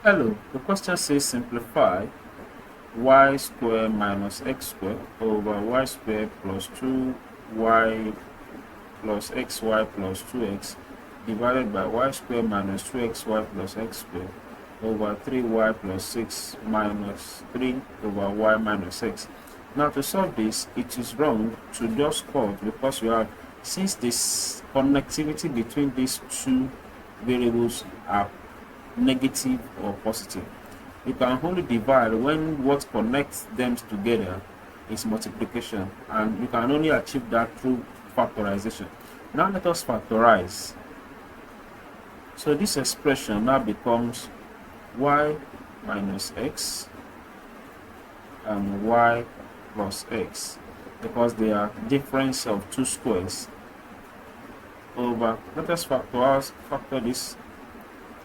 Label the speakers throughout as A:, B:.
A: Hello, the question says simplify y square minus x square over y square plus 2y plus xy plus 2x divided by y square minus 2xy plus x square over 3y plus 6 minus 3 over y minus x. Now to solve this, it is wrong to just cut because you have, since this connectivity between these two variables are negative or positive. You can only divide when what connects them together is multiplication, and you can only achieve that through factorization. Now let us factorize. So this expression now becomes y minus x and y plus x, because they are difference of two squares, over, let us factor this.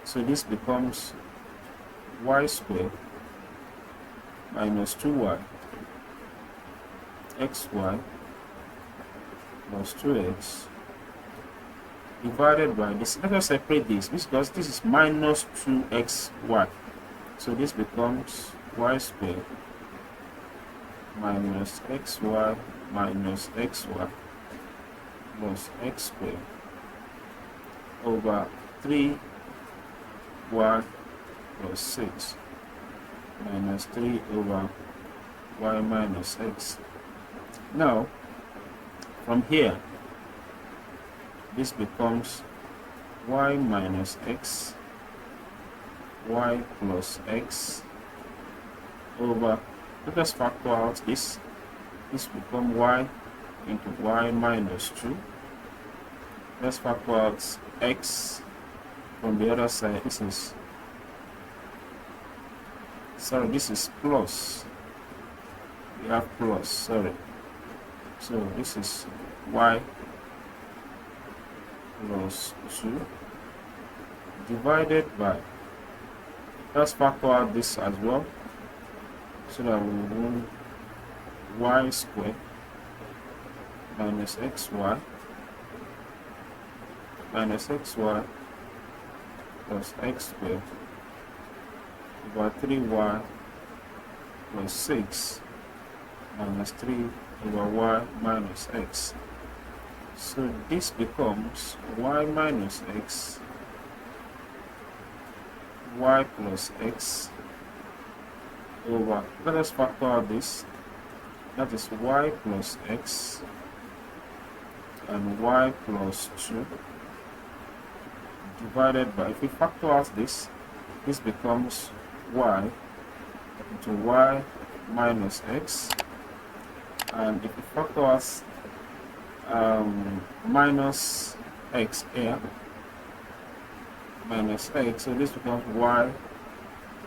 A: So this becomes y squared minus 2y xy plus 2x divided by this. Let us separate this because this is minus 2xy. So this becomes y squared minus xy minus xy plus x squared over 3y plus 6 minus 3 over y minus x. Now, from here, this becomes y minus x, y plus x over, let us factor out this. This becomes y into y minus 2. Let's factor out x from the other side. This is plus. We have plus, sorry. So this is y plus 2 divided by, let's factor out this as well, so that we will y squared minus xy minus xy plus x squared over 3y plus 6 minus 3 over y minus x. So this becomes y minus x, y plus x over, let us factor out this, that is y plus x and y plus 2 divided by, if we factor out this, this becomes y into y minus x, and if we factor out minus x here, minus x, so this becomes y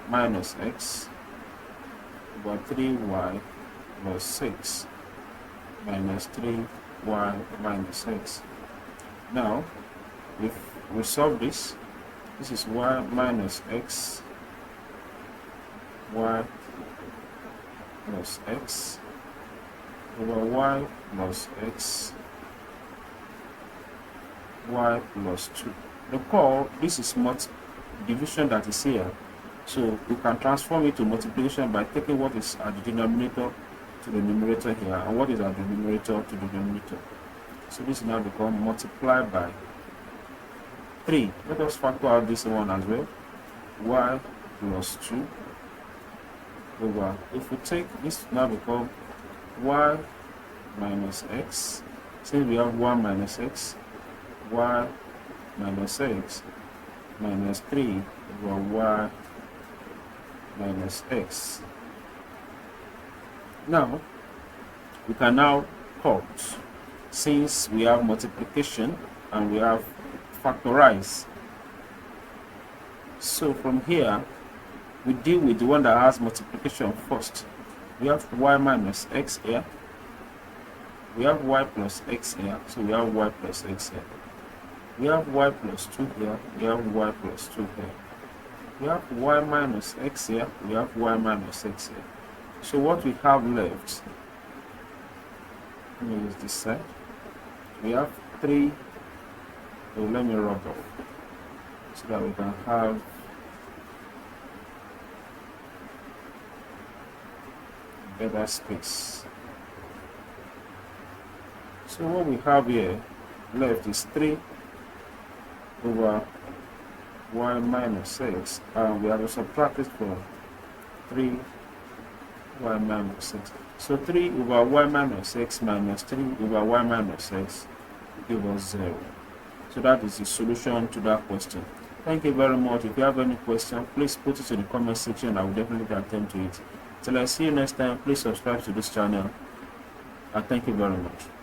A: minus x over 3y plus 6 minus 3y minus x. Now, if we solve this, this is y minus x, y plus x over y plus x, y plus 2. Recall, this is division that is here, so we can transform it to multiplication by taking what is at the denominator to the numerator here, and what is at the numerator to the denominator. So this now become multiplied by 3. Let us factor out this one as well, y plus 2 over, if we take this, now become y minus x, since we have y minus x, y minus x minus 3 over y minus x. Now, we can now cut, since we have multiplication and we have factorize. So from here, we deal with the one that has multiplication first. We have y minus x here, we have y plus x here, so we have y plus x here. We have y plus 2 here, we have y plus 2 here. We have y minus x here, we have y minus x here. So what we have left, let me use this side, we have 3, so let me rub off, so that we can have other space. So what we have here left is 3 over y minus x, and we have to subtract it from 3 y minus x. So 3 over y minus x minus 3 over y minus x give us 0. So that is the solution to that question. Thank you very much. If you have any question, please put it in the comment section. I will definitely attend to it. Till I see you next time, please subscribe to this channel, and thank you very much.